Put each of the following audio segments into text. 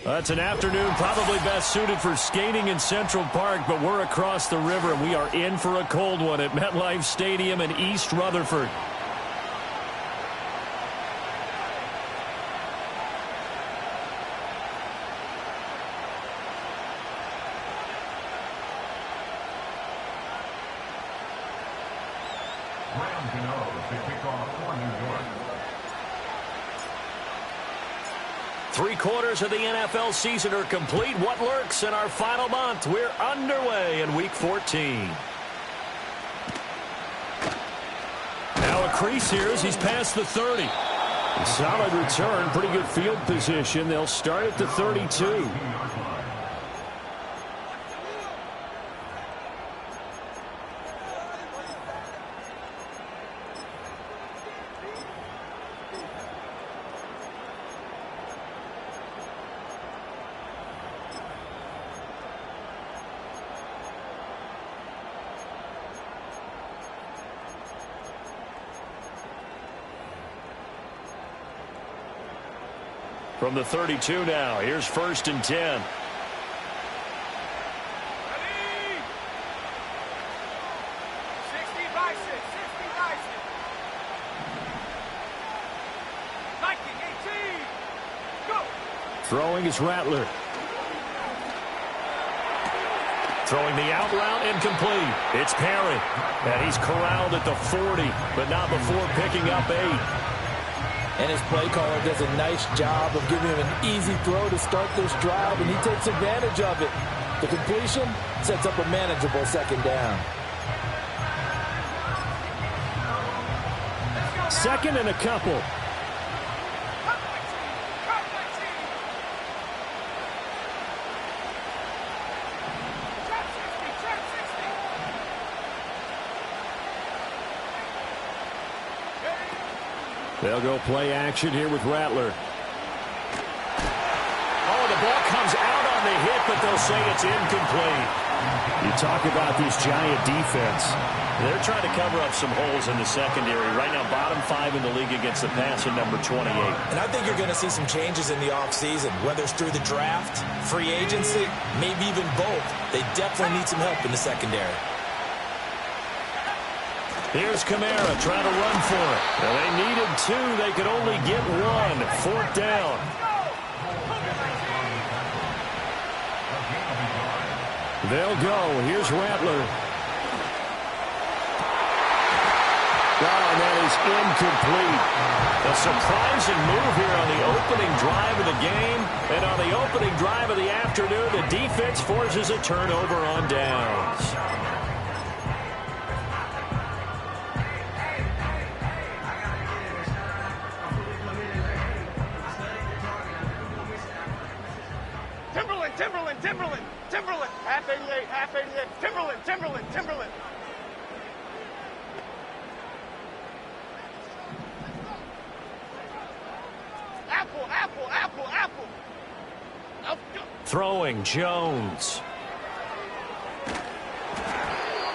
That's an afternoon probably best suited for skating in Central Park, but we're across the river, and we are in for a cold one at MetLife Stadium in East Rutherford. Three-quarters of the NFL season are complete. What lurks in our final month? We're underway in Week 14. Now a crease here as he's past the 30. Solid return, pretty good field position. They'll start at the 32. From the 32 now, here's 1st and 10. Ready? Go! Throwing is Rattler. Throwing the out route, incomplete. It's Perry. And he's corralled at the 40, but not before picking up 8. And his play caller does a nice job of giving him an easy throw to start this drive, and he takes advantage of it. The completion sets up a manageable 2nd down. 2nd and a couple. They'll go play action here with Rattler. Oh, the ball comes out on the hit, but they'll say it's incomplete. You talk about this Giant defense. They're trying to cover up some holes in the secondary. Right now, bottom 5 in the league against the pass at number 28. And I think you're going to see some changes in the offseason, whether it's through the draft, free agency, maybe even both. They definitely need some help in the secondary. Here's Kamara trying to run for it. Well, they needed 2. They could only get 1. 4th down. They'll go. Here's Rattler. Oh, and that is incomplete. A surprising move here on the opening drive of the game. And on the opening drive of the afternoon, the defense forces a turnover on downs. Timberland, half 88, Timberland. Apple. Throwing, Jones.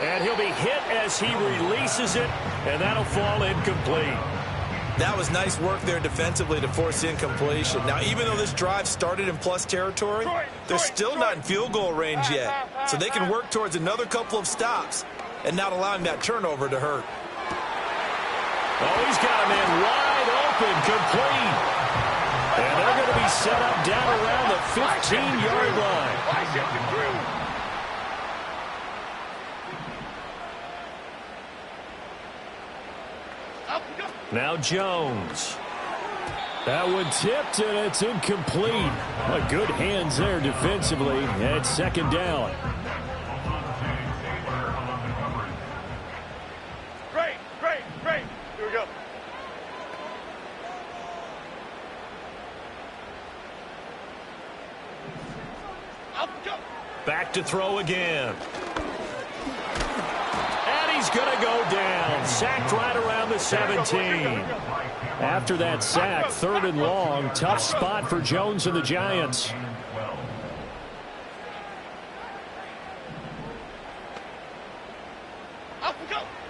And he'll be hit as he releases it, and that'll fall incomplete. That was nice work there defensively to force incompletion. Now, even though this drive started in plus territory, they're still not in field goal range yet. So they can work towards another couple of stops and not allowing that turnover to hurt. Oh, he's got a man wide open, complete. And they're going to be set up down around the 15-yard line. Now Jones. That one tipped, and it's incomplete. Good hands there defensively. And it's 2nd down. Great. Here we go. Back to throw again. And he's going to go down. Sacked right around the 17. After that sack, 3rd and long. Tough spot for Jones and the Giants.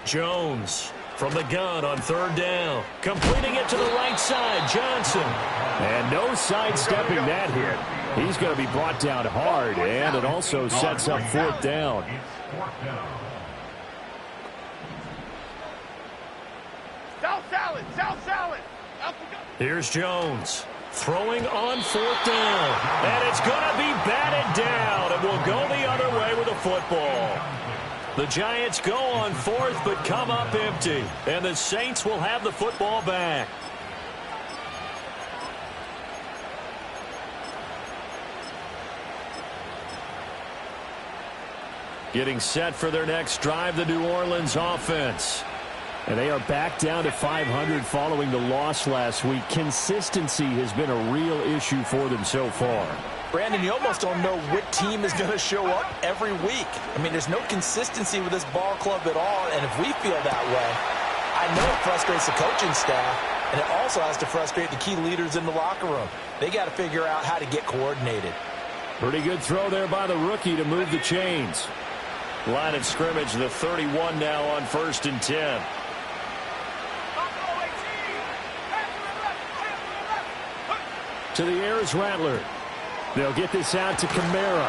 Jones From the gun on 3rd down. Completing it to the right side, Johnson. And no sidestepping that hit. He's going to be brought down hard, and it also sets up 4th down. South salad, south salad. Here's Jones. Throwing on 4th down. And it's going to be batted down. And will go the other way with the football. The Giants go on 4th but come up empty. And the Saints will have the football back. Getting set for their next drive, the New Orleans offense. And they are back down to 500 following the loss last week. Consistency has been a real issue for them so far. Brandon, you almost don't know what team is going to show up every week. I mean, there's no consistency with this ball club at all, and if we feel that way, I know it frustrates the coaching staff, and it also has to frustrate the key leaders in the locker room. They got to figure out how to get coordinated. Pretty good throw there by the rookie to move the chains. Line of scrimmage, the 31 now on 1st and 10. To the air is Rattler. They'll get this out to Kamara.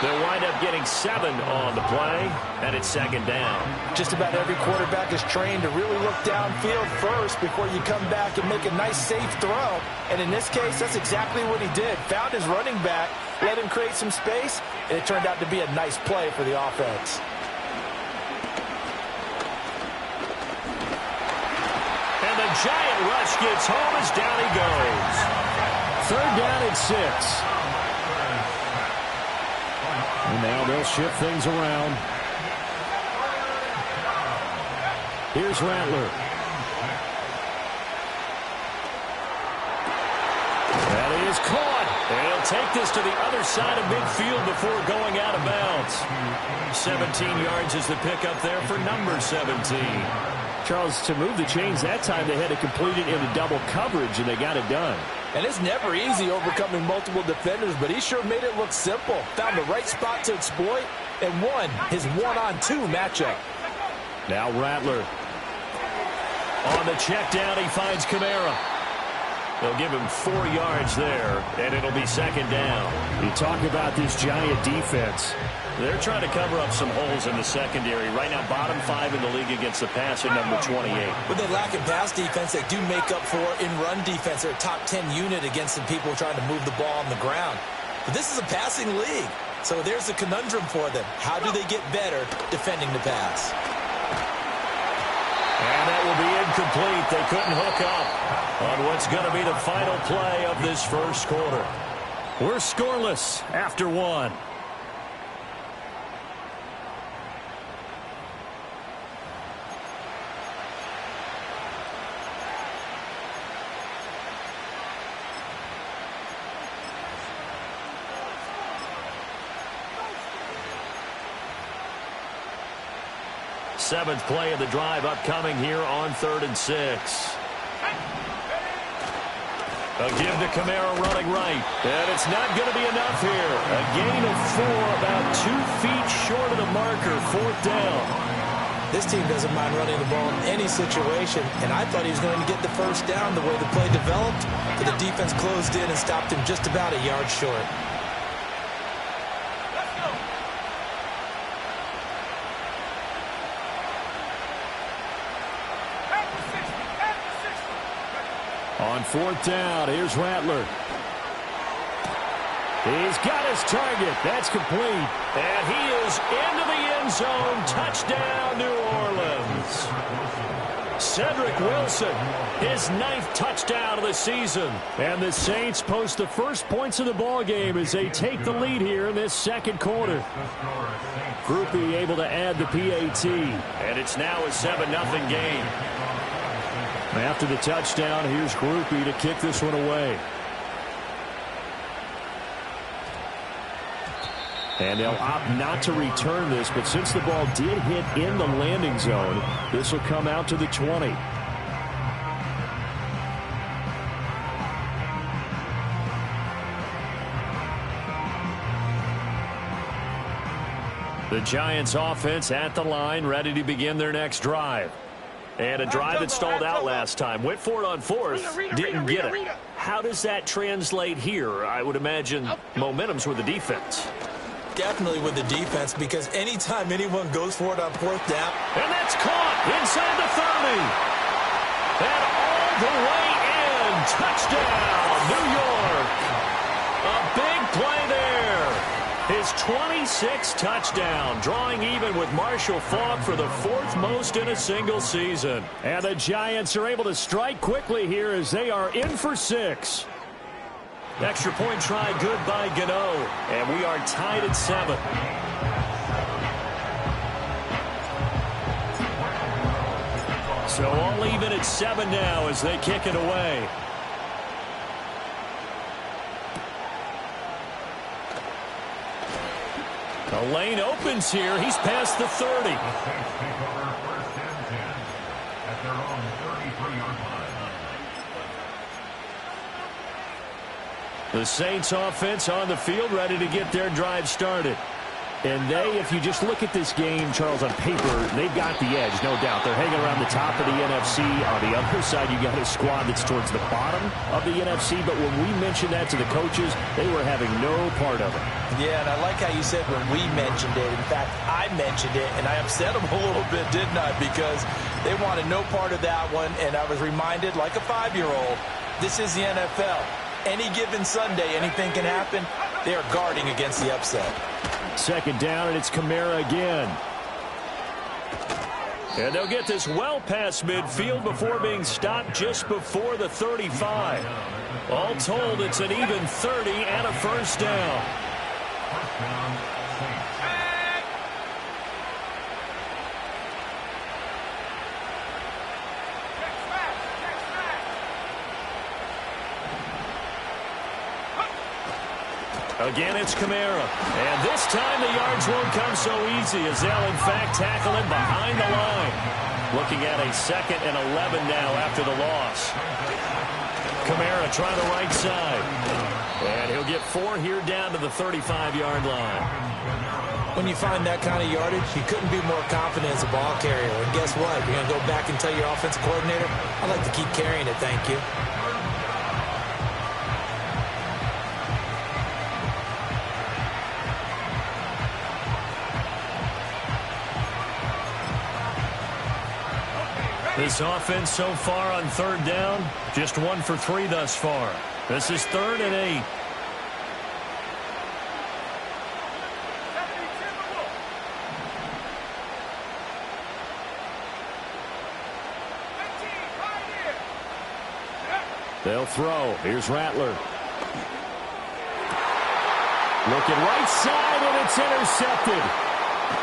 They'll wind up getting 7 on the play, and it's 2nd down. Just about every quarterback is trained to really look downfield first before you come back and make a nice, safe throw. And in this case, that's exactly what he did. Found his running back, let him create some space, and it turned out to be a nice play for the offense. And the Giant rush gets home as down he goes. 3rd down and 6. And now they'll shift things around. Here's Rattler. That is caught. They'll take this to the other side of midfield before going out of bounds. 17 yards is the pickup there for number 17. Charles, to move the chains that time, they had to complete it into double coverage, and they got it done. And it's never easy overcoming multiple defenders, but he sure made it look simple. Found the right spot to exploit and won his 1-on-2 matchup. Now Rattler. On the check down, he finds Kamara. They'll give him 4 yards there, and it'll be 2nd down. You talk about this Giant defense. They're trying to cover up some holes in the secondary. Right now, bottom 5 in the league against the pass at number 28. But they lack in pass defense. They do make up for in run defense. They're a top 10 unit against the people trying to move the ball on the ground. But this is a passing league. So there's a conundrum for them. How do they get better defending the pass? And that will be incomplete. They couldn't hook up on what's going to be the final play of this first quarter. We're scoreless after 1. Seventh play of the drive upcoming here on 3rd and 6. A give to Kamara running right. And it's not going to be enough here. A gain of 4, about 2 feet short of the marker. 4th down. This team doesn't mind running the ball in any situation, and I thought he was going to get the first down the way the play developed, but the defense closed in and stopped him just about a yard short. On 4th down, here's Rattler. He's got his target. That's complete. And he is into the end zone. Touchdown, New Orleans. Cedric Wilson, his 9th touchdown of the season. And the Saints post the first points of the ball game as they take the lead here in this second quarter. Groupie able to add the PAT. And it's now a 7-0 game. After the touchdown, here's Groupie to kick this one away. And they'll opt not to return this, but since the ball did hit in the landing zone, this will come out to the 20. The Giants offense at the line, ready to begin their next drive. And a drive that stalled out last time. Went for it on fourth, didn't get it. How does that translate here? I would imagine momentum's with the defense. Definitely with the defense, because anytime anyone goes for it on fourth down. And that's caught inside the 30. And all the way in. Touchdown, New York. A big play there. His 26th touchdown, drawing even with Marshall Faulk for the fourth most in a single season. And the Giants are able to strike quickly here as they are in for 6. Extra point try good by Gano. And we are tied at 7. So all even at 7 now as they kick it away. The lane opens here. He's past the 30. The Saints offense on the field, ready to get their drive started. And they, if you just look at this game, Charles, on paper, they've got the edge, no doubt. They're hanging around the top of the NFC. On the other side, you got a squad that's towards the bottom of the NFC. But when we mentioned that to the coaches, they were having no part of it. Yeah, and I like how you said when we mentioned it. In fact, I mentioned it, and I upset them a little bit, didn't I? Because they wanted no part of that one, and I was reminded, like a 5-year-old, this is the NFL. Any given Sunday, anything can happen. They are guarding against the upset. Second down, and it's Kamara again. And they'll get this well past midfield before being stopped just before the 35. All told, it's an even 30 and a first down. Again, it's Kamara. And this time the yards won't come so easy as they'll, in fact, tackle him behind the line. Looking at a 2nd and 11 now after the loss. Kamara trying the right side. And he'll get 4 here down to the 35-yard line. When you find that kind of yardage, you couldn't be more confident as a ball carrier. And guess what? You're going to go back and tell your offensive coordinator, I'd like to keep carrying it, thank you. This offense so far on 3rd down, just 1 for 3 thus far. This is 3rd and 8. They'll throw. Here's Rattler. Looking right side, and it's intercepted.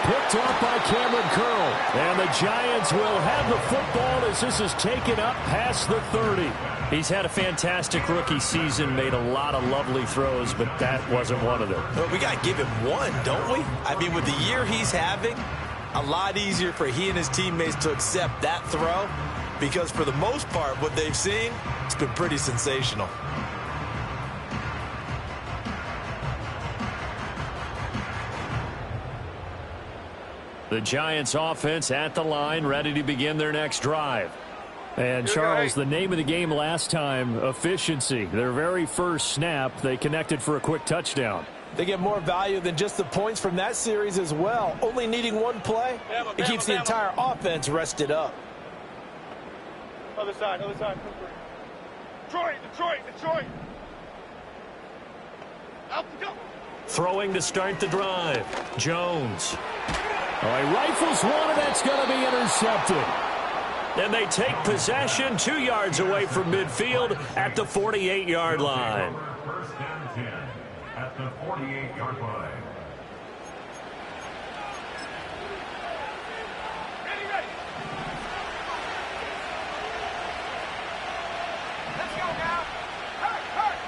Picked up by Cameron Curl. And the Giants will have the football as this is taken up past the 30. He's had a fantastic rookie season, made a lot of lovely throws, but that wasn't one of them. Well, we got to give him one, don't we? I mean, with the year he's having, a lot easier for he and his teammates to accept that throw, because for the most part, what they've seen, it's been pretty sensational. The Giants offense at the line, ready to begin their next drive. And Charles, the name of the game last time, efficiency. Their very first snap, they connected for a quick touchdown. They get more value than just the points from that series as well. Only needing one play, it keeps the entire offense rested up. Other side, other side. Detroit, Detroit, Detroit. Out to go. Throwing to start the drive. Jones. All right, rifles one, and that's going to be intercepted. And they take possession 2 yards away from midfield at the 48-yard line. First and 10 at the 48-yard line. Ready, ready. Let's go now. Hurry, hurry.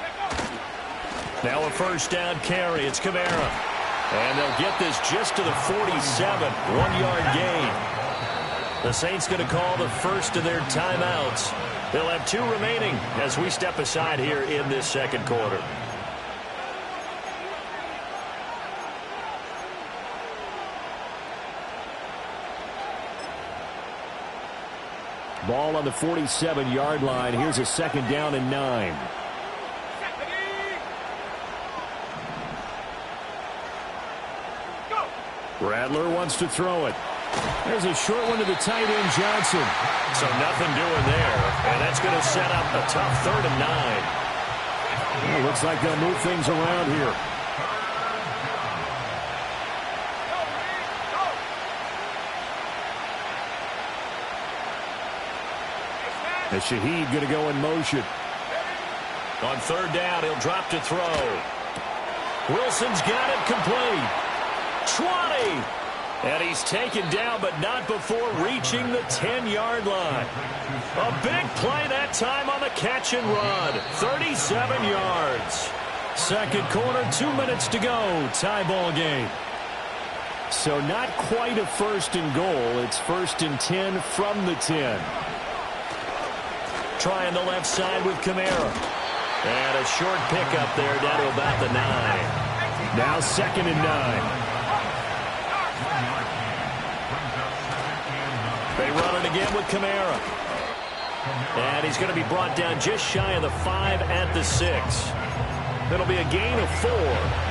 Let's go. Now a first down carry. It's Kamara. And they'll get this just to the 47, 1-yard gain. The Saints going to call the first of their timeouts. They'll have 2 remaining as we step aside here in this second quarter. Ball on the 47-yard line. Here's a 2nd down and 9. Rattler wants to throw it. There's a short one to the tight end, Johnson. So nothing doing there. And that's going to set up a tough 3rd and 9. Well, looks like they'll move things around here. And Shaheed going to go in motion. On 3rd down, he'll drop to throw. Wilson's got it complete. 20. And he's taken down, but not before reaching the 10-yard line. A big play that time on the catch and run. 37 yards. 2nd quarter, 2 minutes to go. Tie ball game. So not quite a 1st and goal. It's 1st and 10 from the 10. Trying the left side with Kamara. And a short pickup there down to about the 9. Now 2nd and 9. They run it again with Kamara. And he's going to be brought down just shy of the 5 at the 6. It'll be a gain of 4.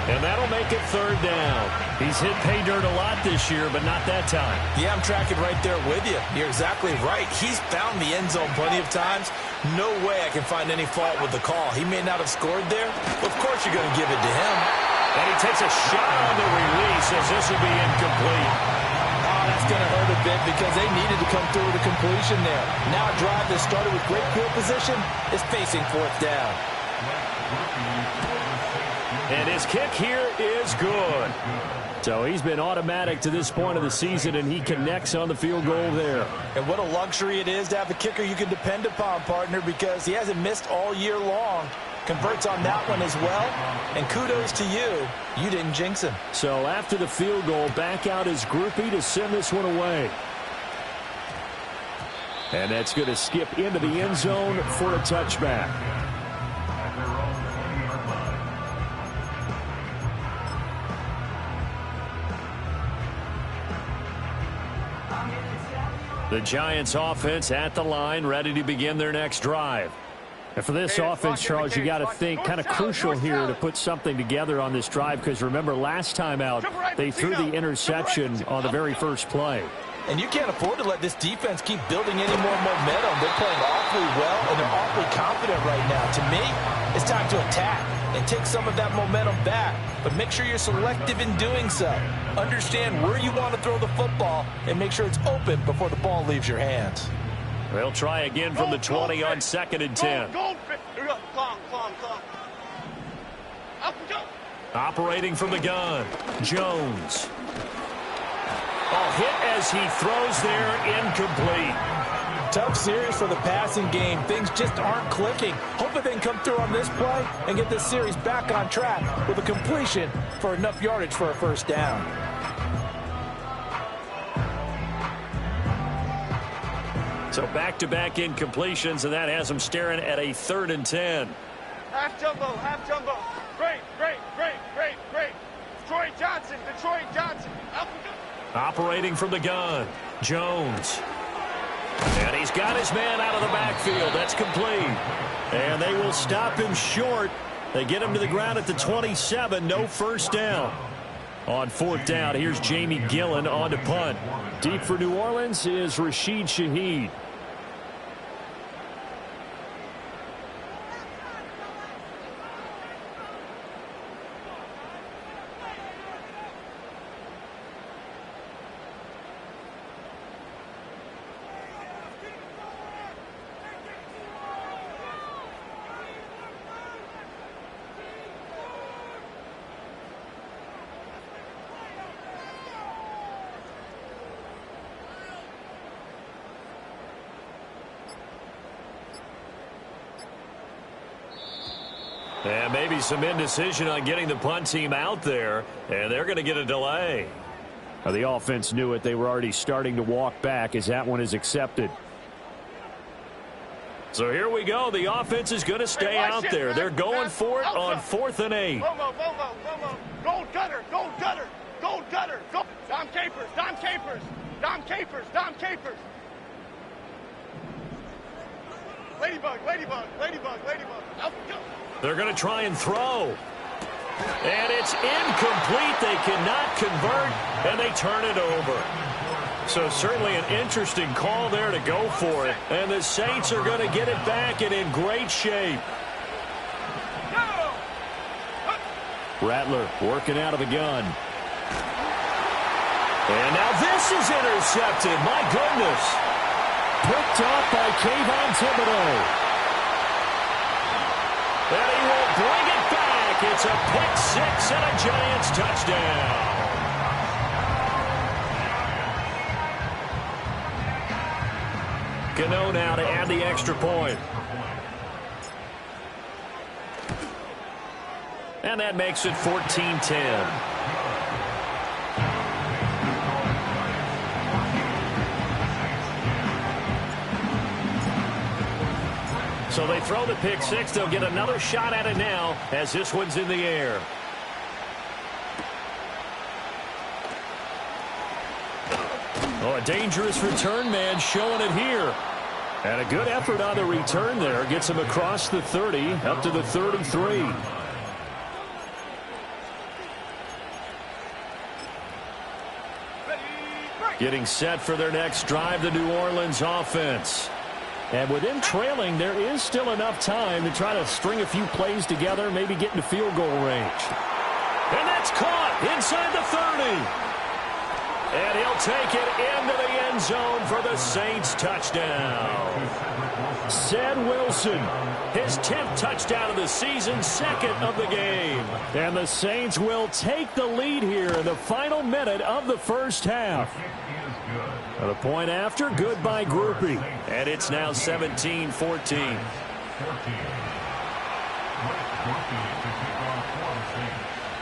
And that'll make it 3rd down. He's hit pay dirt a lot this year, but not that time. Yeah, I'm tracking right there with you. You're exactly right. He's found the end zone plenty of times. No way I can find any fault with the call. He may not have scored there. Of course you're going to give it to him. And he takes a shot on the release as this will be incomplete. Oh, that's going to hurt a bit because they needed to come through with a completion there. Now a drive that started with great field position is facing 4th down. And his kick here is good. So he's been automatic to this point of the season, and he connects on the field goal there. And what a luxury it is to have a kicker you can depend upon, partner, because he hasn't missed all year long. Converts on that one as well. And kudos to you. You didn't jinx him. So after the field goal, back out his groupie to send this one away. And that's going to skip into the end zone for a touchback. The Giants offense at the line, ready to begin their next drive. And for this offense, Charles, you got to think kind of crucial here to put something together on this drive, because remember last time out they threw the interception on the very first play. And you can't afford to let this defense keep building any more momentum. They're playing awfully well, and they're awfully confident right now. To me, it's time to attack and take some of that momentum back. But make sure you're selective in doing so. Understand where you want to throw the football and make sure it's open before the ball leaves your hands. They'll try again from the 20 on 2nd and 10. Operating from the gun, Jones. Oh, hit as he throws there, incomplete. Tough series for the passing game. Things just aren't clicking. Hoping they can come through on this play and get this series back on track with a completion for enough yardage for a 1st down. So back-to-back incompletions, and that has them staring at a 3rd and 10. Half jumbo, half jumbo. Great, great, great, great, great. Detroit Johnson, Detroit Johnson. Operating from the gun, Jones. And he's got his man out of the backfield. That's complete. And they will stop him short. They get him to the ground at the 27. No 1st down. On 4th down, here's Jamie Gillen on to punt. Deep for New Orleans is Rashid Shaheed. And maybe some indecision on getting the punt team out there, and they're going to get a delay. Now, the offense knew it. They were already starting to walk back as that one is accepted. So here we go. The offense is going to stay out there. They're going for it on 4th and 8. Gold gutter, gold gutter, gold gutter. Go. Dom Capers, Dom Capers, Dom Capers, Dom Capers. Ladybug, ladybug, ladybug, ladybug. Up, go. They're going to try and throw. And it's incomplete. They cannot convert, and they turn it over. So certainly an interesting call there to go for it. And the Saints are going to get it back and in great shape. Rattler working out of the gun. And now this is intercepted. My goodness. Picked off by Kayvon Thibodeau. And he will bring it back. It's a pick six and a Giants touchdown. Gano now to add the extra point. And that makes it 14-10. So they throw the pick six. They'll get another shot at it now as this one's in the air. Oh, a dangerous return man showing it here. And a good effort on the return there. Gets him across the 30 up to the 33. Getting set for their next drive, the New Orleans offense. And with them trailing, there is still enough time to try to string a few plays together, maybe get into field goal range. And that's caught inside the 30. And he'll take it into the end zone for the Saints touchdown. Zed Wilson, his 10th touchdown of the season, second of the game. And the Saints will take the lead here in the final minute of the first half. The point after, good by Groupie. And it's now 17-14.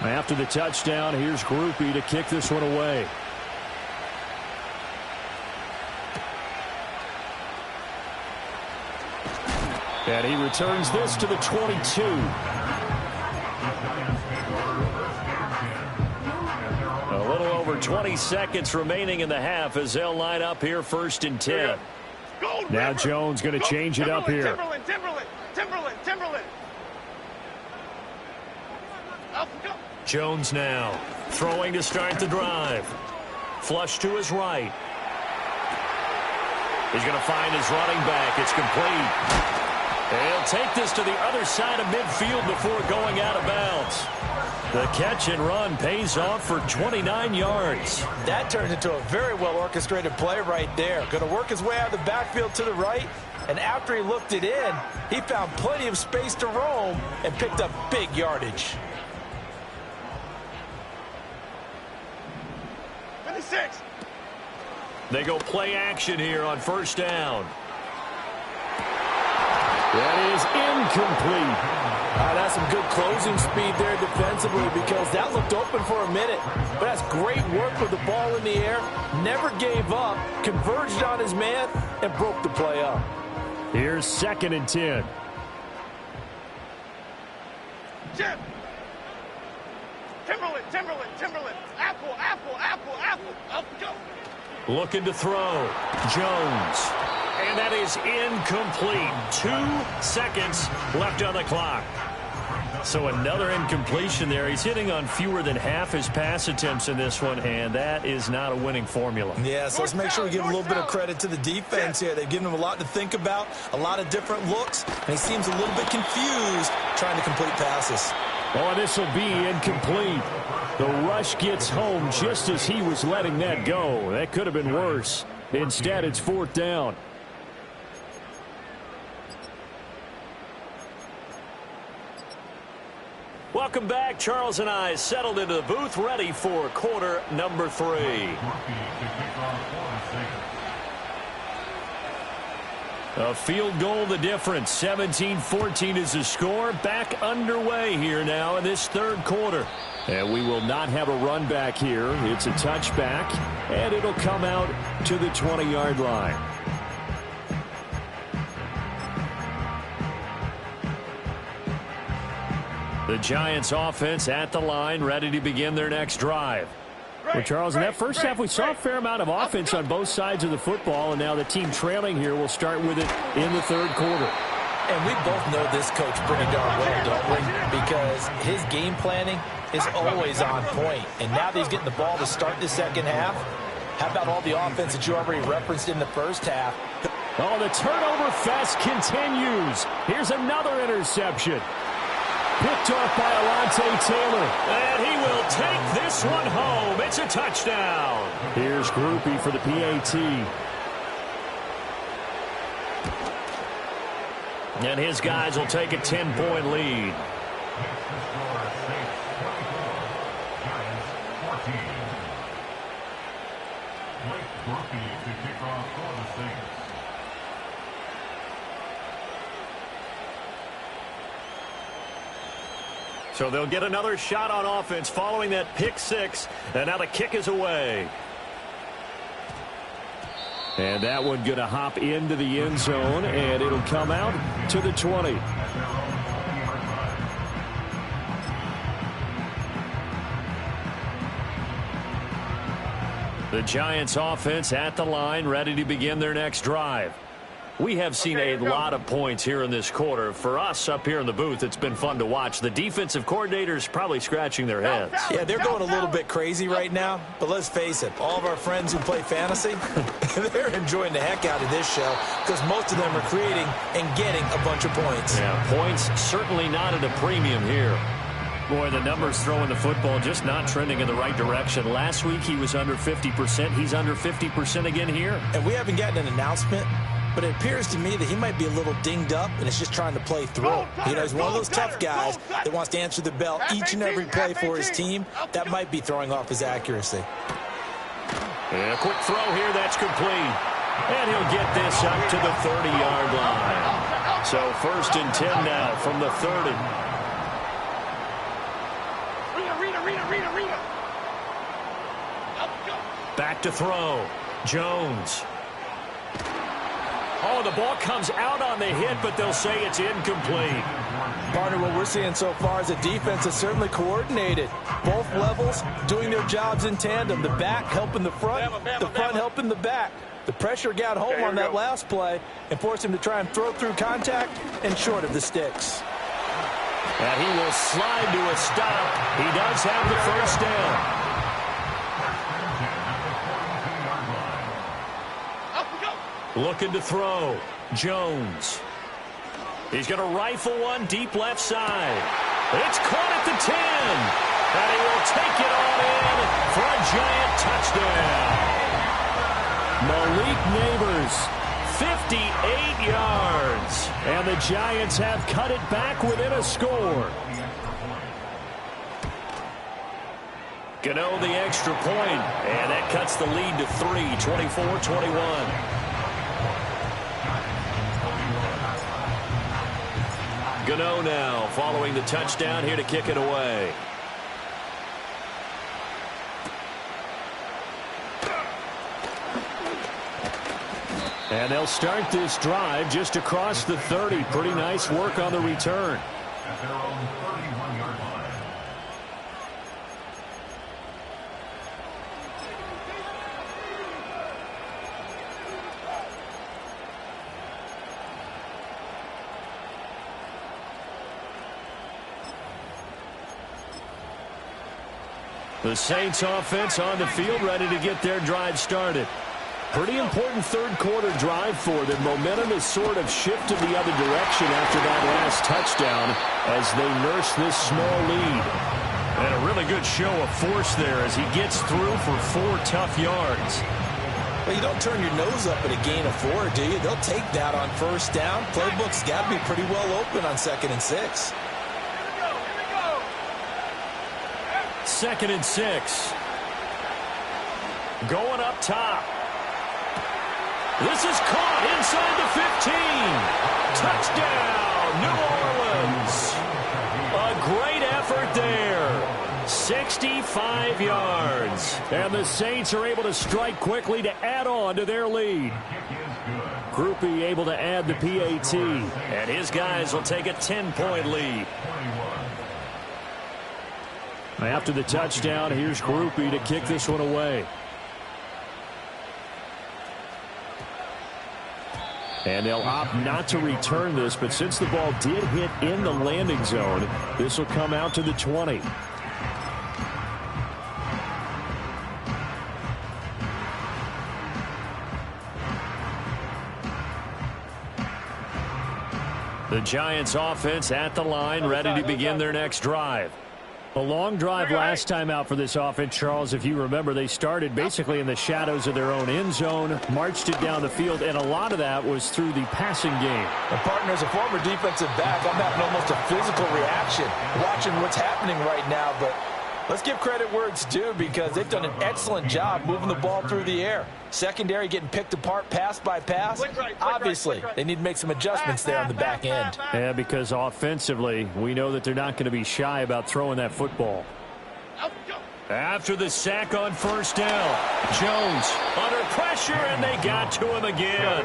After the touchdown, here's Groupie to kick this one away. And he returns this to the 22. A little over 20 seconds remaining in the half as they'll line up here first and 10. Now Jones going to change it up here. Timberland. Jones now throwing to start the drive. Flush to his right. He's going to find his running back. It's complete. And he'll take this to the other side of midfield before going out of bounds. The catch and run pays off for 29 yards. That turns into a very well-orchestrated play right there. Going to work his way out of the backfield to the right, and after he looked it in, he found plenty of space to roam and picked up big yardage. 56. They go play action here on first down. That is incomplete. That's some good closing speed there defensively because that looked open for a minute. But that's great work with the ball in the air. Never gave up, converged on his man, and broke the play up. Here's second and 10. Jim. Timberland. Apple. Up, go. Looking to throw. Jones. And that is incomplete. 2 seconds left on the clock. So another incompletion there. He's hitting on fewer than half his pass attempts in this one, and that is not a winning formula. Yeah, so let's make sure we give a little bit of credit to the defense here. They've given him a lot to think about, a lot of different looks, and he seems a little bit confused trying to complete passes. Oh, this will be incomplete. The rush gets home just as he was letting that go. That could have been worse. Instead, it's fourth down. Welcome back. Charles and I settled into the booth, ready for quarter number 3. A field goal the difference. 17-14 is the score. Back underway here now in this third quarter. And we will not have a run back here. It's a touchback, and it'll come out to the 20-yard line. The Giants offense at the line, ready to begin their next drive. Well, Charles, in that first half, we saw a fair amount of offense on both sides of the football, and now the team trailing here will start with it in the third quarter. And we both know this coach pretty darn well, don't we? Because his game planning is always on point. And now that he's getting the ball to start the second half, how about all the offense that you already referenced in the first half? Oh, the turnover fest continues. Here's another interception. Picked off by Alontae Taylor. And he will take this one home. It's a touchdown. Here's Groupie for the PAT. And his guys will take a 10-point lead. So they'll get another shot on offense following that pick six. And now the kick is away. And that one going to hop into the end zone, and it'll come out to the 20. The Giants offense at the line, ready to begin their next drive. We have seen a lot of points here in this quarter. For us up here in the booth, it's been fun to watch. The defensive coordinators probably scratching their heads. Yeah, they're going a little bit crazy right now. But let's face it, all of our friends who play fantasy, they're enjoying the heck out of this show because most of them are creating and getting a bunch of points. Yeah, points certainly not at a premium here. Boy, the numbers throwing the football just not trending in the right direction. Last week he was under 50%. He's under 50% again here. And we haven't gotten an announcement, but it appears to me that he might be a little dinged up and is just trying to play through. You know, he's one of those tough guys that wants to answer the bell each and every play for his team. That might be throwing off his accuracy. And a quick throw here, that's complete. And he'll get this up to the 30-yard line. So 1st and 10 now from the 30. Back to throw. Jones. Oh, the ball comes out on the hit, but they'll say it's incomplete. Partner, what we're seeing so far is the defense is certainly coordinated. Both levels doing their jobs in tandem. The back helping the front, the front helping the back. The pressure got home on that last play and forced him to try and throw through contact and short of the sticks. And he will slide to a stop. He does have the first down. Looking to throw. Jones. He's going to rifle one deep left side. It's caught at the 10. And he will take it on in for a giant touchdown. Malik Neighbors, 58 yards. And the Giants have cut it back within a score. Gano the extra point. And that cuts the lead to 3, 24-21. Gano now following the touchdown here to kick it away. And they'll start this drive just across the 30. Pretty nice work on the return. At their own 31-yard line. The Saints offense on the field ready to get their drive started. Pretty important third quarter drive for them. Momentum is sort of shifted the other direction after that last touchdown as they nurse this small lead. And a really good show of force there as he gets through for 4 tough yards. Well, you don't turn your nose up at a gain of 4, do you? They'll take that on first down. Playbook's got to be pretty well open on 2nd and 6. 2nd and 6. Going up top. This is caught inside the 15. Touchdown, New Orleans. A great effort there. 65 yards. And the Saints are able to strike quickly to add on to their lead. Groupie able to add the PAT. And his guys will take a 10-point lead. After the touchdown, here's Groupie to kick this one away. And they'll opt not to return this, but since the ball did hit in the landing zone, this will come out to the 20. The Giants offense at the line, ready to begin their next drive. A long drive last time out for this offense, Charles. If you remember, they started basically in the shadows of their own end zone, marched it down the field, and a lot of that was through the passing game. And partner, as a former defensive back, I'm having almost a physical reaction watching what's happening right now. But let's give credit where it's due because they've done an excellent job moving the ball through the air. Secondary getting picked apart pass by pass. Obviously, they need to make some adjustments there on the back end. Yeah, because offensively, we know that they're not going to be shy about throwing that football. After the sack on first down, Jones under pressure, and they got to him again.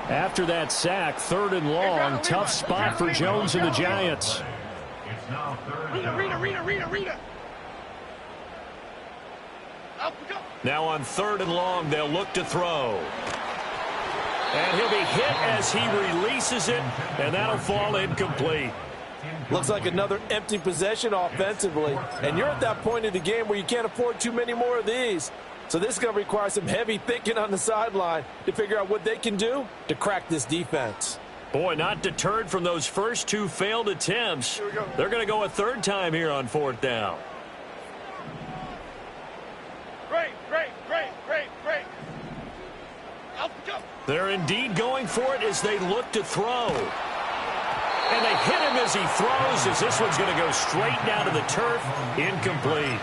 After that sack, 3rd and long, tough spot for Jones and the Giants. It's now 3rd. Rita. Now on 3rd and long, they'll look to throw. And he'll be hit as he releases it, and that'll fall incomplete. Looks like another empty possession offensively. And you're at that point in the game where you can't afford too many more of these. So this is going to require some heavy thinking on the sideline to figure out what they can do to crack this defense. Boy, not deterred from those first 2 failed attempts. They're going to go a 3rd time here on 4th down. Great. They're indeed going for it as they look to throw. And they hit him as he throws, as this one's going to go straight down to the turf. Incomplete.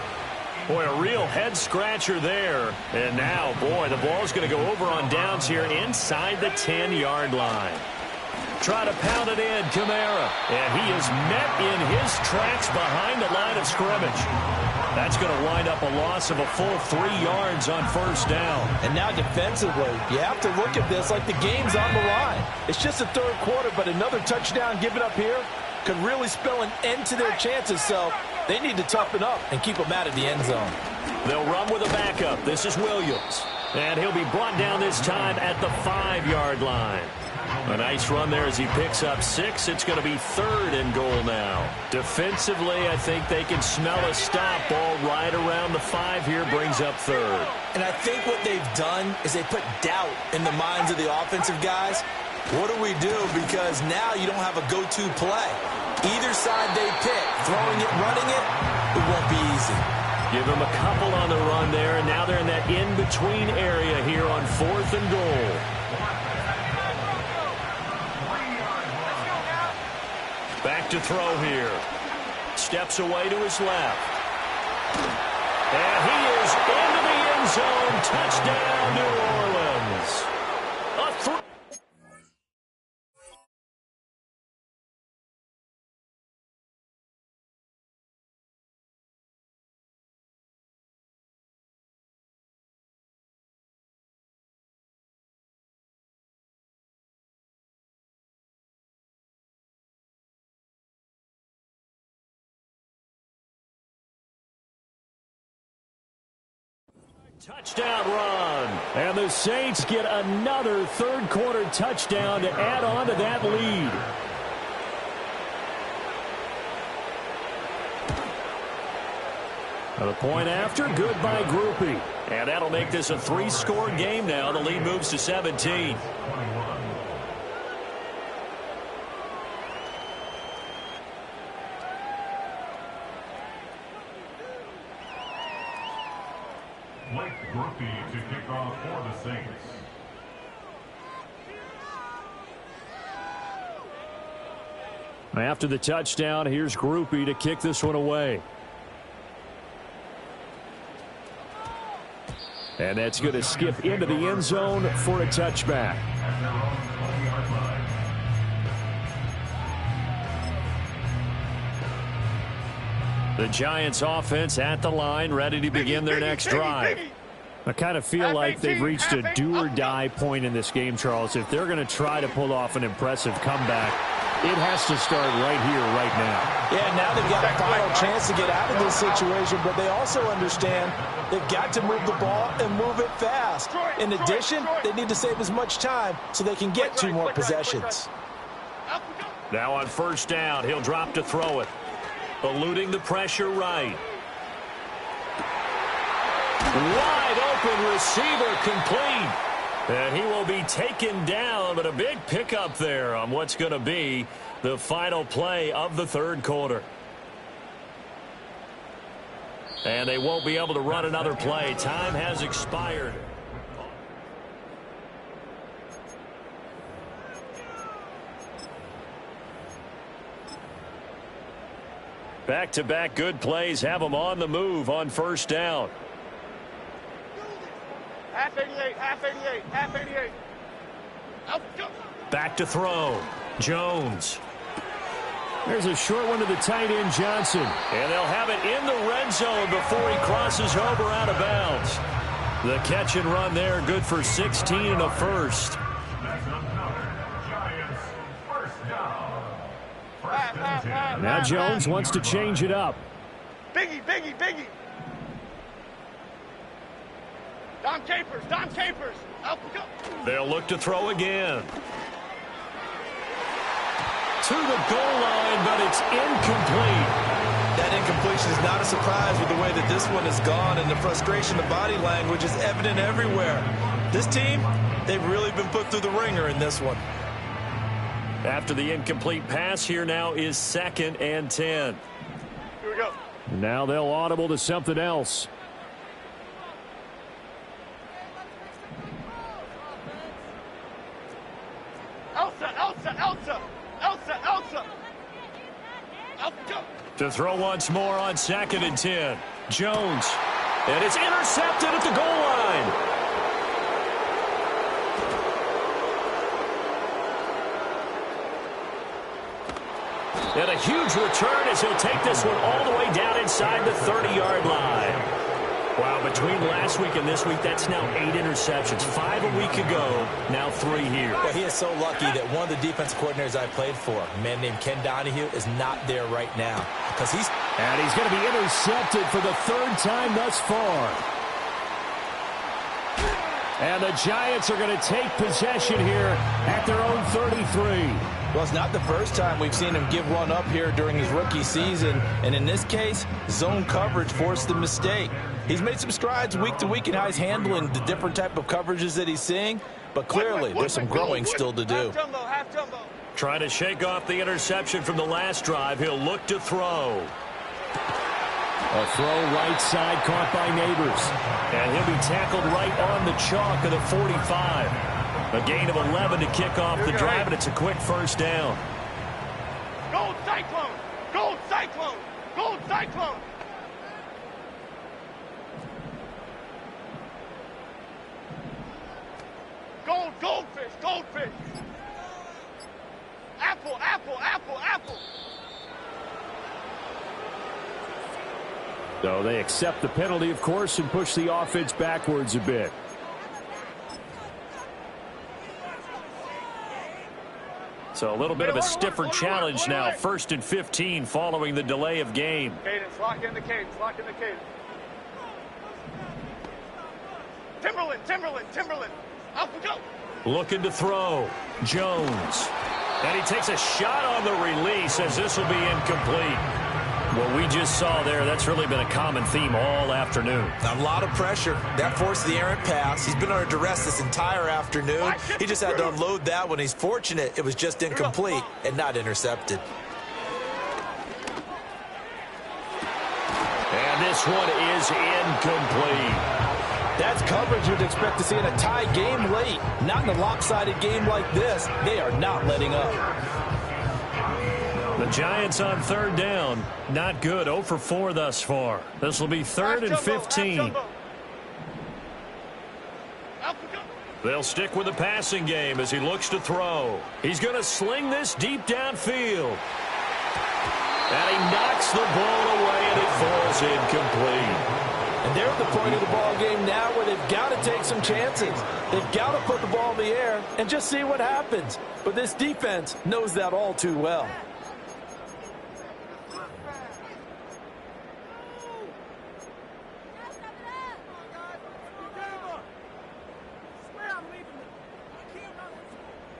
Boy, a real head-scratcher there. And now, boy, the ball's going to go over on downs here inside the 10-yard line. Try to pound it in, Kamara. And he is met in his tracks behind the line of scrimmage. That's going to wind up a loss of a full 3 yards on first down. And now defensively, you have to look at this like the game's on the line. It's just the 3rd quarter, but another touchdown given up here could really spell an end to their chances. So they need to toughen up and keep them out of the end zone. They'll run with a backup. This is Williams. And he'll be brought down this time at the 5-yard line. A nice run there as he picks up 6. It's going to be 3rd and goal now. Defensively, I think they can smell a stop. Ball right around the 5 here, brings up 3rd. And I think what they've done is they put doubt in the minds of the offensive guys. What do we do? Because now you don't have a go-to play. Either side they pick, throwing it, running it, it won't be easy. Give them a couple on the run there, and now they're in that in-between area here on 4th and goal. Back to throw here. Steps away to his left. And he is into the end zone. Touchdown, New Orleans. Touchdown run. And the Saints get another 3rd quarter touchdown to add on to that lead. And the point after, good by Groupie. And that'll make this a 3-score game now. The lead moves to 17. Groupie to kick off for the Saints. After the touchdown, here's Groupie to kick this one away. And that's going to skip into the end zone for a touchback. The Giants offense at the line, ready to begin their next drive. I kind of feel like they've reached a do-or-die point in this game, Charles. If they're going to try to pull off an impressive comeback, It has to start right here, right now. Yeah, now they've got a final chance to get out of this situation, but they also understand they've got to move the ball and move it fast. In addition, they need to save as much time so they can get 2 more possessions. Now on first down, he'll drop to throw it. Eluding the pressure right. Wide open receiver complete. And he will be taken down, but a big pickup there on what's going to be the final play of the third quarter. And they won't be able to run another play. Time has expired. Back-to-back good plays have them on the move on first down. Half 88, half 88, half 88. Back to throw. Jones. There's a short one to the tight end, Johnson. And they'll have it in the red zone before he crosses over out of bounds. The catch and run there, good for 16 and a first. Now Jones wants to change it up. Biggie, Biggie, Biggie. Dom Capers, Dom Capers. Up we go. They'll look to throw again. To the goal line, but it's incomplete. That incompletion is not a surprise with the way that this one has gone, and the frustration, the body language is evident everywhere. This team, they've really been put through the ringer in this one. After the incomplete pass, here now is 2nd and 10. Here we go. Now they'll audible to something else. To throw once more on 2nd and 10. Jones. And it's intercepted at the goal line. And a huge return as he'll take this one all the way down inside the 30-yard line. Wow, between last week and this week, that's now 8 interceptions. 5 a week ago, now 3 here. Well, he is so lucky that one of the defensive coordinators I played for, a man named Ken Donahue, is not there right now. And he's going to be intercepted for the 3rd time thus far. And the Giants are going to take possession here at their own 33. Well, it's not the first time we've seen him give one up here during his rookie season. And in this case, zone coverage forced the mistake. He's made some strides week to week in how he's handling the different type of coverages that he's seeing. But clearly, there's some growing still to do. Half jumbo, half jumbo. Trying to shake off the interception from the last drive. He'll look to throw. A throw right side caught by Neighbors. And he'll be tackled right on the chalk of the 45. A gain of 11 to kick off the drive, and it's a quick first down. Gold Cyclone! Gold Cyclone! Gold Cyclone! Goldfish! Goldfish! Apple! Apple! Apple! Apple! So they accept the penalty, of course, and push the offense backwards a bit. So a little bit of a stiffer challenge now. 1st and 15 following the delay of game. Cadence, lock in the cadence, lock in the cadence. Timberland. Up we go. Looking to throw. Jones. And he takes a shot on the release as this will be incomplete. What we just saw there, that's really been a common theme all afternoon. A lot of pressure. That forced the errant pass. He's been under duress this entire afternoon. He just had to unload that one. He's fortunate it was just incomplete and not intercepted. And this one is incomplete. That's coverage you'd expect to see in a tie game late. Not in a lopsided game like this. They are not letting up. The Giants on 3rd down. Not good. 0 for 4 thus far. This will be 3rd and 15. They'll stick with the passing game as he looks to throw. He's going to sling this deep downfield. And he knocks the ball away, and it falls incomplete. And they're at the point of the ball game now where they've got to take some chances. They've got to put the ball in the air and just see what happens. But this defense knows that all too well.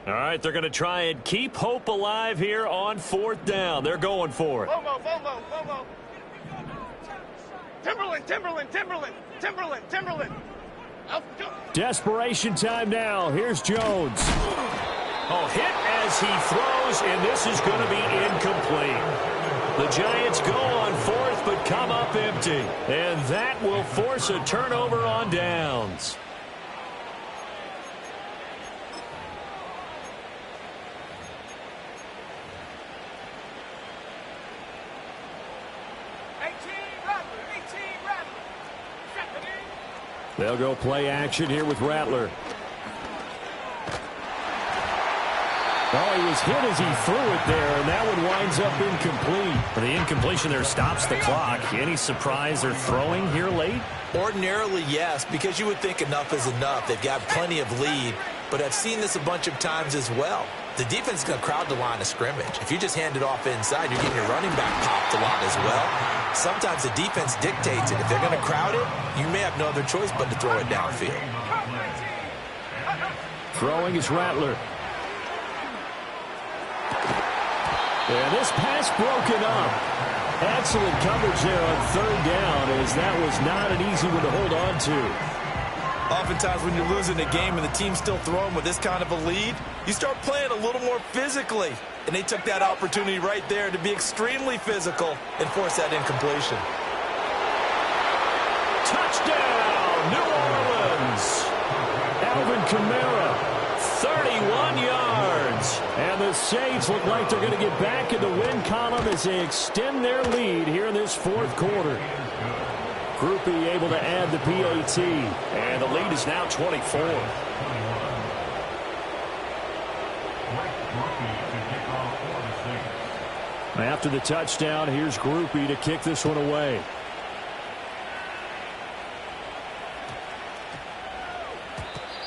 All right, they're going to try and keep hope alive here on 4th down. They're going for it. Bomo. Timberland. Desperation time now. Here's Jones. Oh, hit as he throws, and this is going to be incomplete. The Giants go on 4th, but come up empty. And that will force a turnover on downs. They'll go play action here with Rattler. Oh, he was hit as he threw it there, and that one winds up incomplete. The incompletion there stops the clock. Any surprise they're throwing here late? Ordinarily, yes, because you would think enough is enough. They've got plenty of lead, but I've seen this a bunch of times as well. The defense is going to crowd the line of scrimmage. If you just hand it off inside, you're getting your running back popped a lot as well. Sometimes the defense dictates it. If they're going to crowd it, you may have no other choice but to throw it downfield. Throwing is Rattler. And this pass broken up. Excellent coverage there on 3rd down, as that was not an easy one to hold on to. Oftentimes when you're losing a game and the team's still throwing with this kind of a lead, you start playing a little more physically. And they took that opportunity right there to be extremely physical and force that incompletion. Touchdown, New Orleans. Alvin Kamara, 31 yards. And the Saints look like they're going to get back in the win column as they extend their lead here in this 4th quarter. Groupie able to add the PAT. And the lead is now 24. After the touchdown, here's Groupie to kick this one away.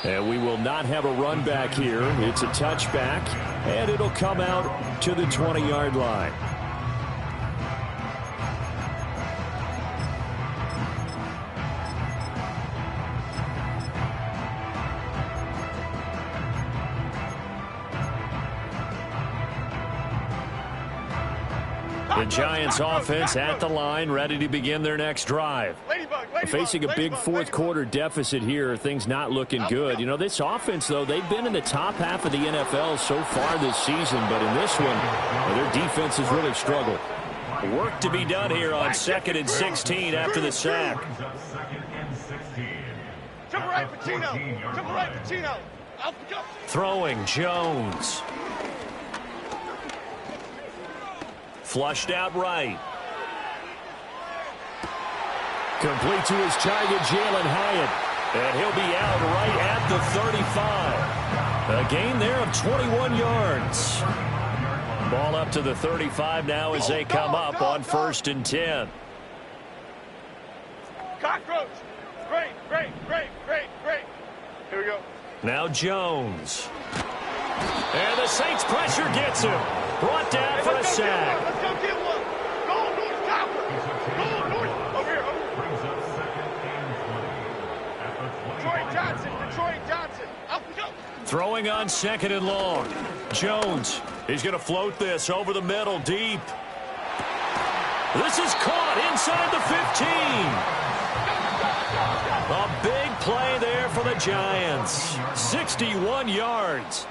And we will not have a run back here. It's a touchback, and it'll come out to the 20-yard line. The Giants offense at the line, ready to begin their next drive. Facing a big 4th quarter deficit here, things not looking good. You know, this offense, though, they've been in the top half of the NFL so far this season, but in this one, their defense has really struggled. Work to be done here on 2nd and 16 after the sack. Jump right, Pacino. Throwing, Jones. Flushed out right. Complete to his target, Jalen Hyatt. And he'll be out right at the 35. A gain there of 21 yards. Ball up to the 35 now as they come up on 1st and 10. Cockroach. Great. Here we go. Now Jones. And the Saints pressure gets him. Brought down for a sack. Let's go get one. Go north, Copper. Go north. Over here. Detroit Johnson. Up we go. Throwing on 2nd and long. Jones. He's going to float this over the middle deep. This is caught inside the 15. A big play there for the Giants. 61 yards.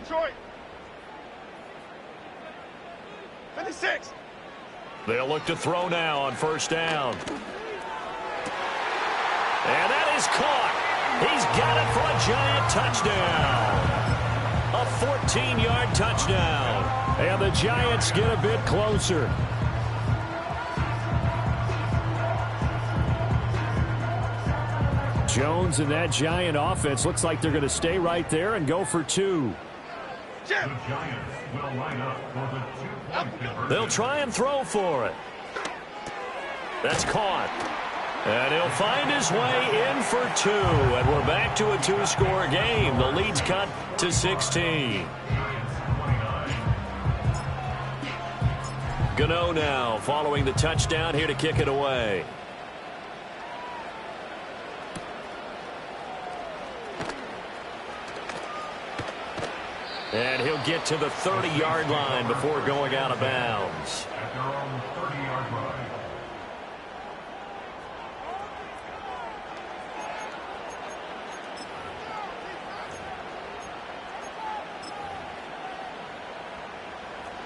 Detroit. 56. They'll look to throw now on 1st down. And that is caught. He's got it for a Giant touchdown. A 14-yard touchdown. And the Giants get a bit closer. Jones and that Giant offense looks like they're going to stay right there and go for 2. Chip. The Giants will line up for the 2-point conversion. They'll try and throw for it. That's caught. And he'll find his way in for 2. And we're back to a 2-score game. The lead's cut to 16. Gano now following the touchdown here to kick it away. And he'll get to the 30-yard line before going out of bounds. At their own 30-yard line.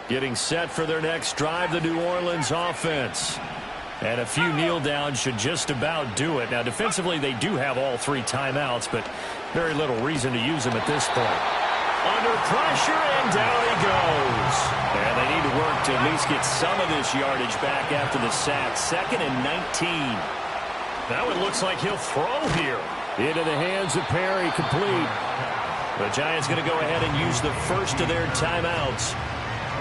Getting set for their next drive, the New Orleans offense. And a few kneel downs should just about do it. Now, defensively, they do have all 3 timeouts, but very little reason to use them at this point. Under pressure, and down he goes. And they need to work to at least get some of this yardage back after the sack. 2nd and 19. Now it looks like he'll throw here. Into the hands of Perry, complete. The Giants going to go ahead and use the first of their timeouts,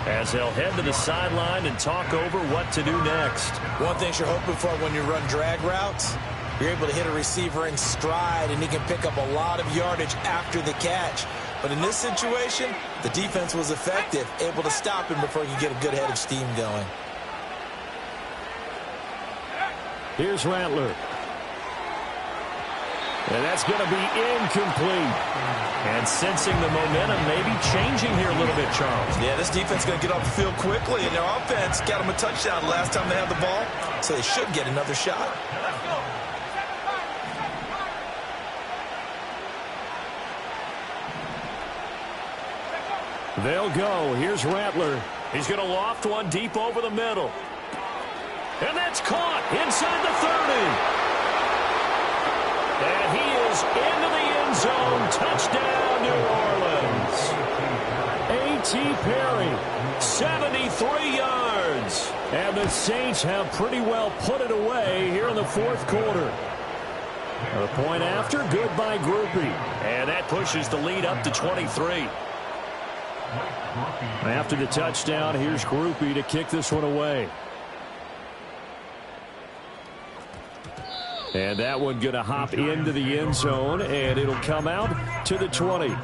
as they'll head to the sideline and talk over what to do next. One thing you're hoping for when you run drag routes, you're able to hit a receiver in stride, and he can pick up a lot of yardage after the catch. But in this situation, the defense was effective, able to stop him before he could get a good head of steam going. Here's Rattler. And that's going to be incomplete. And sensing the momentum maybe changing here a little bit, Charles. Yeah, this defense is going to get off the field quickly, and their offense got them a touchdown the last time they had the ball, so they should get another shot. They'll go. Here's Rattler. He's going to loft one deep over the middle. And that's caught inside the 30. And he is into the end zone. Touchdown, New Orleans. A.T. Perry, 73 yards. And the Saints have pretty well put it away here in the 4th quarter. A point after, good by Groupie. And that pushes the lead up to 23. After the touchdown, here's Groupie to kick this one away. And that one going to hop into the end zone, and it'll come out to the 20.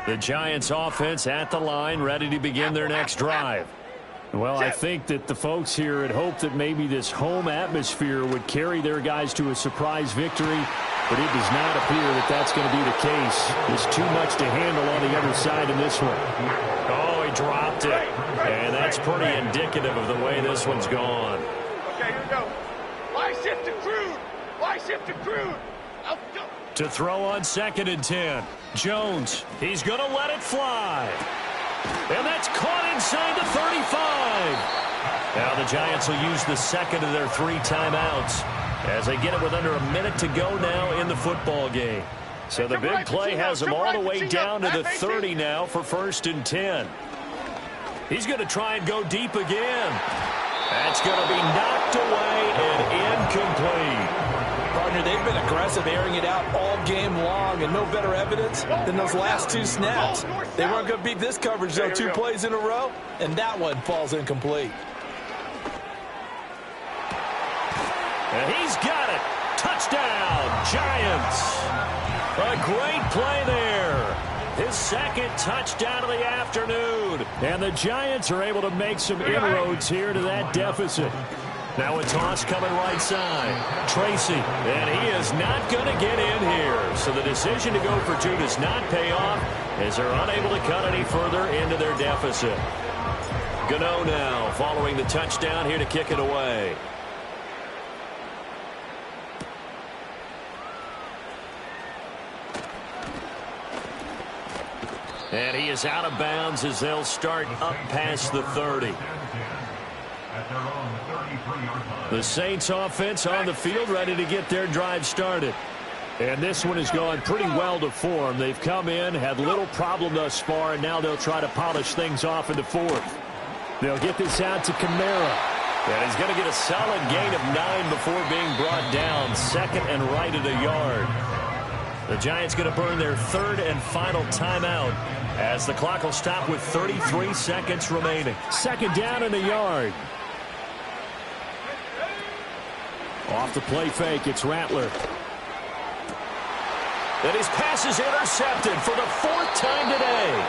The Giants offense at the line, ready to begin their next drive. Well, I think that the folks here had hoped that maybe this home atmosphere would carry their guys to a surprise victory, but it does not appear that that's going to be the case. There's too much to handle on the other side in this one. Oh, he dropped it, and that's pretty indicative of the way this one's gone. Okay, here we go. Why shift to crude? Why shift to crude? Let's go. To throw on 2nd and 10. Jones, he's going to let it fly. And that's caught inside the 35. Now the Giants will use the 2nd of their 3 timeouts as they get it with under a minute to go now in the football game. So the big play has them all the way down to the 30 now for 1st and 10. He's going to try and go deep again. That's going to be knocked away and incomplete. Partner, they've been aggressive, airing it out all game long, and no better evidence than those last 2 snaps. They weren't going to beat this coverage, though, 2 plays in a row, and that one falls incomplete. And he's got it. Touchdown, Giants. A great play there. His 2nd touchdown of the afternoon. And the Giants are able to make some inroads here to that deficit. Now a toss coming right side. Tracy, and he is not going to get in here. So the decision to go for 2 does not pay off as they're unable to cut any further into their deficit. Gano now following the touchdown here to kick it away. And he is out of bounds as they'll start up past the 30. The Saints offense on the field ready to get their drive started. And this one has gone pretty well to form. They've come in, had little problem thus far, and now they'll try to polish things off in the fourth. They'll get this out to Kamara. And he's going to get a solid gain of 9 before being brought down. Second and right at a yard. The Giants going to burn their third and final timeout as the clock will stop with 33 seconds remaining. Second down in a yard. Off the play fake, it's Rattler. And his pass is intercepted for the 4th time today.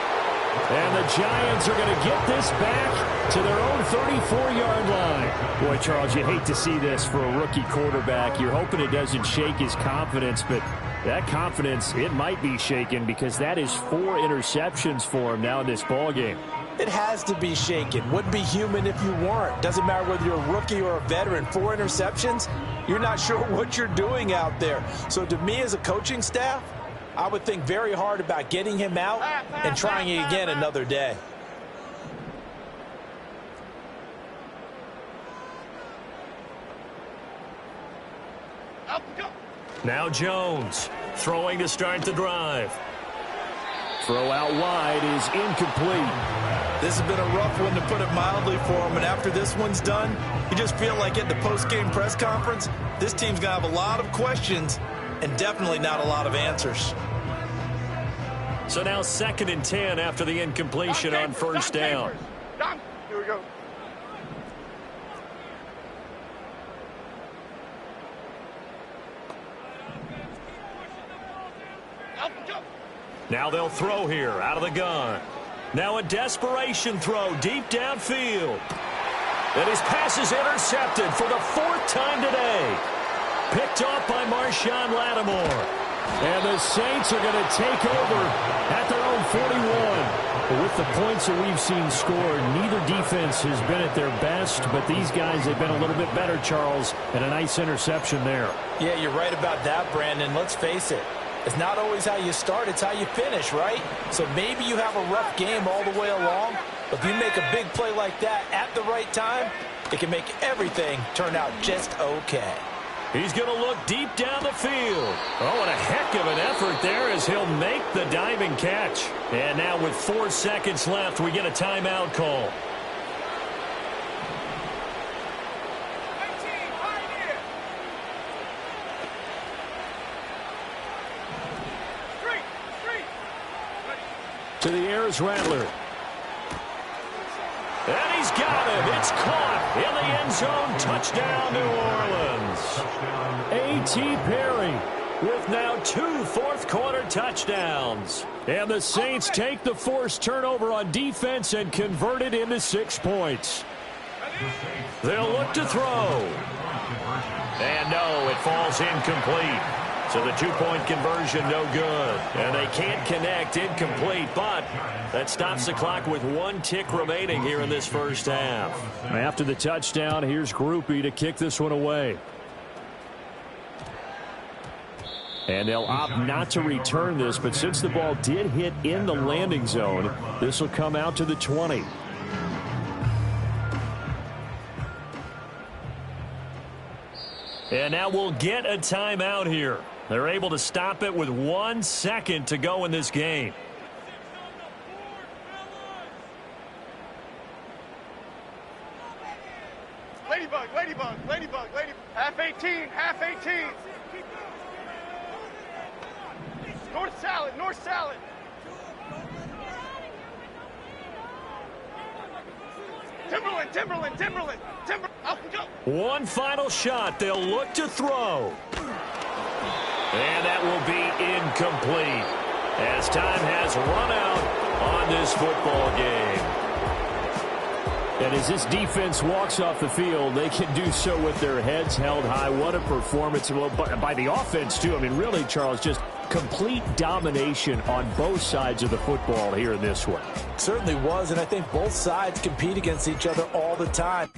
And the Giants are going to get this back to their own 34-yard line. Boy, Charles, you hate to see this for a rookie quarterback. You're hoping it doesn't shake his confidence, but that confidence, it might be shaken because that is 4 interceptions for him now in this ballgame. It has to be shaken. Wouldn't be human if you weren't. Doesn't matter whether you're a rookie or a veteran. 4 interceptions, you're not sure what you're doing out there. So to me as a coaching staff, I would think very hard about getting him out and trying it again another day. Now Jones throwing to start the drive. Throw out wide is incomplete. This has been a rough one, to put it mildly, for him. And after this one's done, you just feel like at the post-game press conference, this team's going to have a lot of questions and definitely not a lot of answers. So now 2nd and 10 after the incompletion on first down. Here we go. Now they'll throw here out of the gun. Now a desperation throw deep downfield. And his pass is intercepted for the 4th time today. Picked off by Marshawn Lattimore. And the Saints are going to take over at their own 41. But with the points that we've seen scored, neither defense has been at their best, but these guys have been a little bit better, Charles, and a nice interception there. Yeah, you're right about that, Brandon. Let's face it. It's not always how you start, it's how you finish, right? So maybe you have a rough game all the way along, but if you make a big play like that at the right time, it can make everything turn out just okay. He's going to look deep down the field. Oh, what a heck of an effort there as he'll make the diving catch. And now with 4 seconds left, we get a timeout call. To the air is Rattler. And he's got him. It's caught in the end zone. Touchdown, New Orleans. A.T. Perry with now 2 fourth-quarter touchdowns. And the Saints take the forced turnover on defense and convert it into 6 points. They'll look to throw. And no, it falls incomplete. So the 2-point conversion no good. And they can't connect, incomplete, but that stops the clock with 1 tick remaining here in this first half. After the touchdown, here's Groupie to kick this one away. And they'll opt not to return this, but since the ball did hit in the landing zone, this will come out to the 20. And now we'll get a timeout here. They're able to stop it with 1 second to go in this game. Ladybug, ladybug, ladybug, ladybug. Half 18, half 18. North salad, north salad. Timberland, Timberland, Timberland, Timberland. Up and go. One final shot. They'll look to throw. And that will be incomplete as time has run out on this football game. And as this defense walks off the field, they can do so with their heads held high. What a performance by the offense, too. I mean, really, Charles, just complete domination on both sides of the football here in this one. Certainly was, and I think both sides compete against each other all the time.